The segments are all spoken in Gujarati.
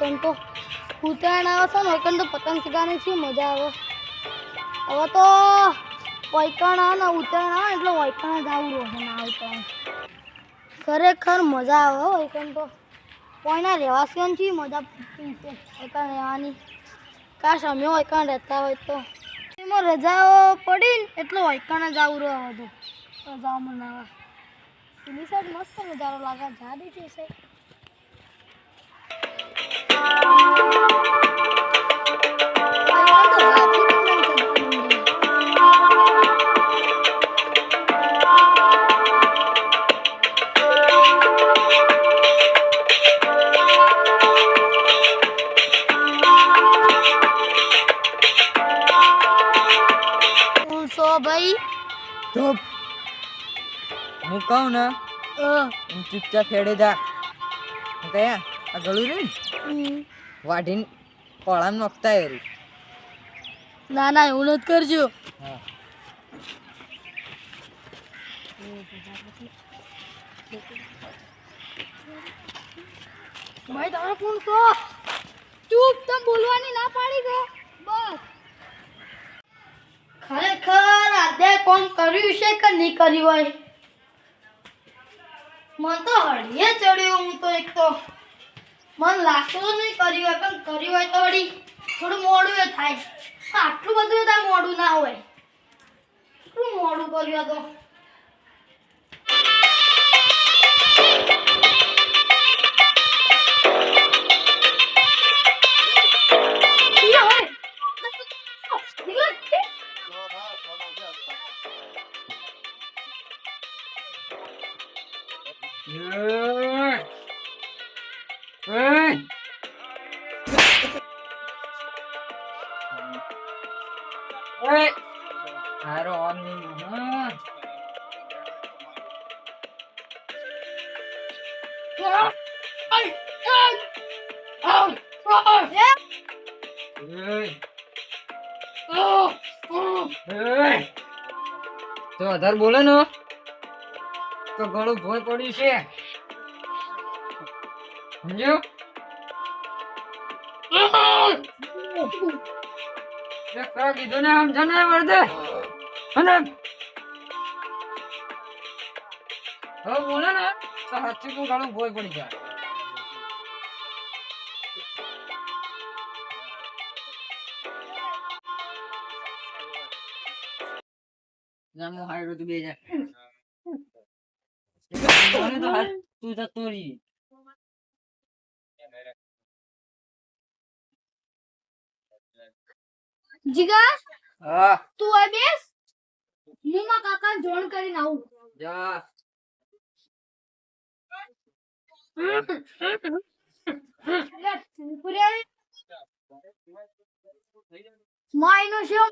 વૈકણ તો ઉત્તરાયણ આવે છે ને વૈકણ તો પતંગ ચગાવવાની શું મજા આવે. હવે તો વૈકણ આવે ને ઉત્તરાયણ આવે એટલે વૈકણ જ આવું રહે ના ઉત્તરાયણ ખરેખર મજા આવે વૈકણ તો કોઈના રહેવાસીઓની મજા પૂછતી છે વૈકણ રહેવાની. કાશ અમે વૈકણ રહેતા હોય તો એમાં રજાઓ પડી ને એટલે વૈકણ જ આવું રહ્યો હતો રજાઓ મનાવવા. એની સાઈડ મસ્ત નજારો લાગે જા દીધી છે. ભાઈ ચૂપ હું કહું ને હું ચૂપચાપ હેડે જા કયા આ ગળું રહ્યું વાઢીને કોળામાં નોખતા એરી. ના ના એવું નથી કરજો. હા ભાઈ તમે કોણ છો? ચૂપ તમે બોલવાની ના પાડી ગયો બસ. ખરેખર આજે કોમ કર્યું છે કે નહીં કર્યું હોય મને તો હળીએ ચડ્યો. હું તો એક તો મને લાગતું નહીં કર્યું હોય પણ કર્યું હોય તો વળી થોડું મોડું એ થાય. આટલું બધું તાર મોડું ના હોય. શું મોડું કર્યું તો હારો ઓન નહીં તો વધારે બોલે ને તો ગળું ભોય પડ્યું છે સમજ્યો. કીધું ને આમ છે ને વર્દે અને હવે બોલે ને તો હાથથી તું ગળું ભોય પડી જાય. જામો હાઈડો તું બે જા તો હાથ તું જતો રહી. જીગા હા તું આ બેસ હું માં કાકા જોણ કરીને આવું. જા માયનો શું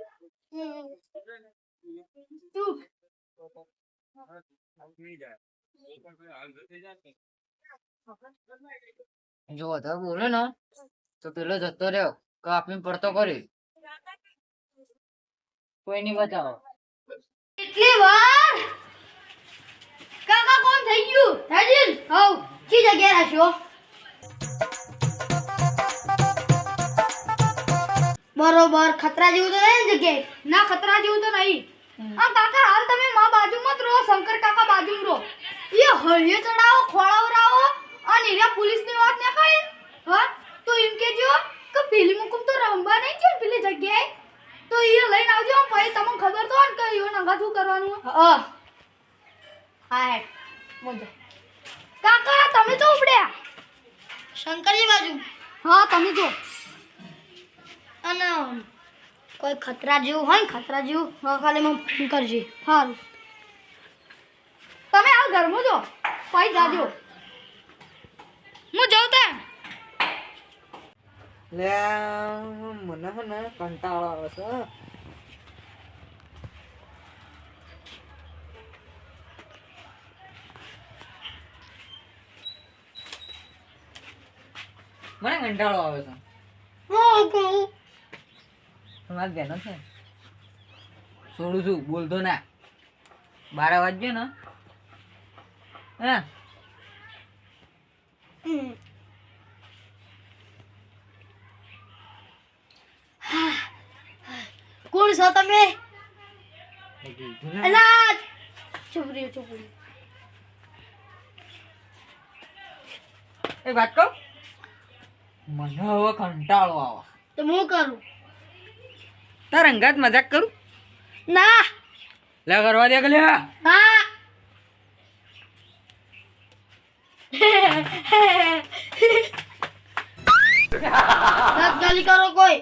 તું જો વધારે બોલે ને તો પેલો જતો રહ્યો કાપી પડતો કરી કોઈ નહીં બચાવો. એટલી વાર કાકા કોણ થઈ ગયું થાજીન હવ કી જગ્યાએ રાખ્યો. બરોબર ખતરા જેવું તો નહીં જગ્યાએ ના ખતરા જેવું તો નહીં. આ કાકા હાલ તમે માં બાજુમાં જ રહો શંકર કાકા બાજુમાં રહો. એ હળીએ ચડાવો ખોળાવરાવો અને એરા પોલીસની વાત ના કરે હા તો એમ કેજો કે પેલી મુકુમ તો રંબા નહીં છે પેલી જગ્યાએ તો એ લઈને આવજો પછી તમને ખબર તો હોય ને કે યો નંગા શું કરવાનું. હા હા મોજો કાકા તમે તો ઉપડ્યા શંકરજી બાજુ. હા તમે જો અને કોઈ ખતરા જેવું હોય ને ખતરા જેવું ખાલી મને ફોન કરજે. સારું તમે હાલ ઘરમાં જો પછી જાજો હું જાઉં ત્યાં. લે મને હે ને કંટાળો આવે છે. મને કંટાળો આવે છે. તમારી બહેનો છે છોડું છું બોલતો ના 12 વાગ્યે ને હા છો તમે એ કીધું ને. અલા ચૂપ રહ્યો એ વાત કહું મને હવે કંટાળો આવે તો હું કરું તાર અંગાત મજાક કરું ના લે કરવા દે કે લે ના રાત ગાલી કરો કોઈ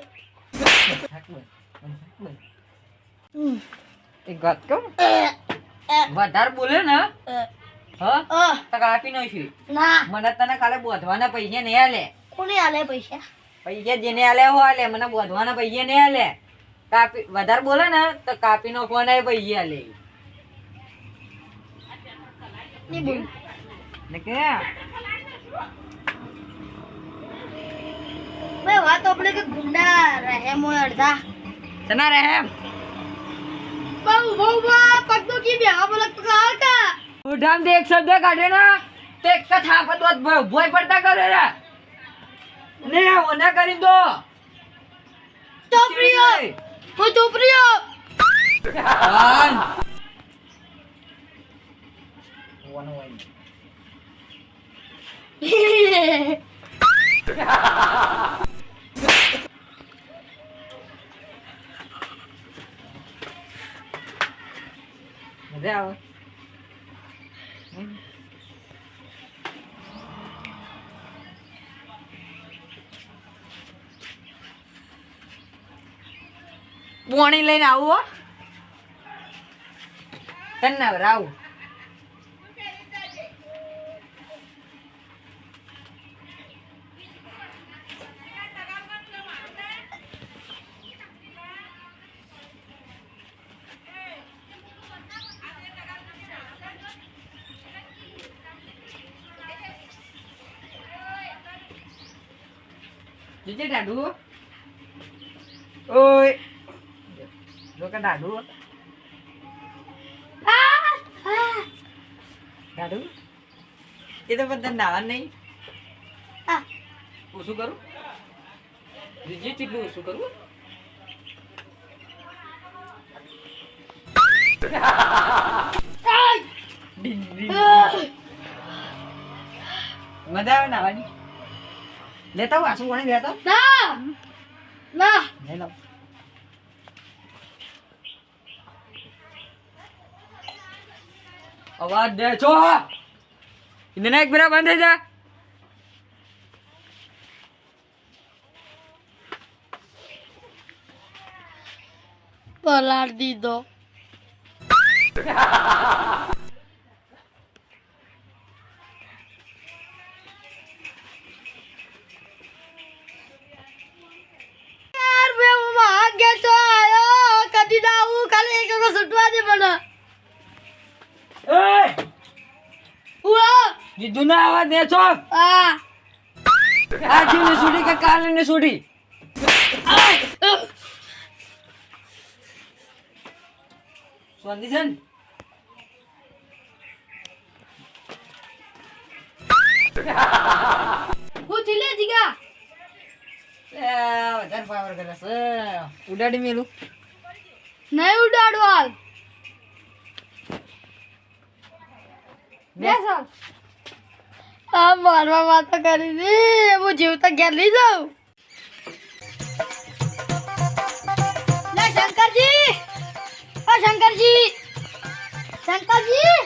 એક વાત કહું વધારે બોલે ને હા તો કાપી નાખી ના મને તને કાલે બોધવાના પૈસા નહીં આલે કોને આલે પૈસા પૈસા જેને આલે હો આલે મને બોધવાના પૈસા નહીં આલે કાપી વધારે બોલે ને તો કાપી નાખવાના પૈસા આલે નહીં બોલ ને કે બે વાત આપણે કે ગુંડા રહે મોય અડધા સના રે એમ બહુ બહુ પગતો કી બે આ બોલક તો કા ઉઠામ દે એક શબ્દ કાઢે ના તે એક થાપ દોત ભોય પડતા કરે રે ને ઓના કરી દો ચોપરીઓ હું ચોપરીઓ આન ઓનો વઈ મજા આવે પાણી લઈને આવું હો તને ના રાવ જીજે દાદુ ઓય જો કે દાદુ દાદુ એ તો બધા નાવા નહીં ઓછું કરું જીજે કેટલું ઓછું કરું મજા આવે નાવાની લેતા હું આસુ કોને લેતા ના ના લઈ લો અવાજ દે છો ઇન્દને એક બેરા બંધ થઈ જા પલાળ દીધો જીજુ ના આવાજ દે છો આજે ને છોડી કે કાલે ને છોડી સ્વાદિશન હું ચીલે જીગા વધારે પાવર કરે છે ઉડાડી મેલું નહીં ઉડાડો હાલ બેસ હાલ આ મારવા વાતો કરી દી હું જીવતા ઘેર લઈ જાઉં લે શંકરજી ઓ શંકરજી શંકરજી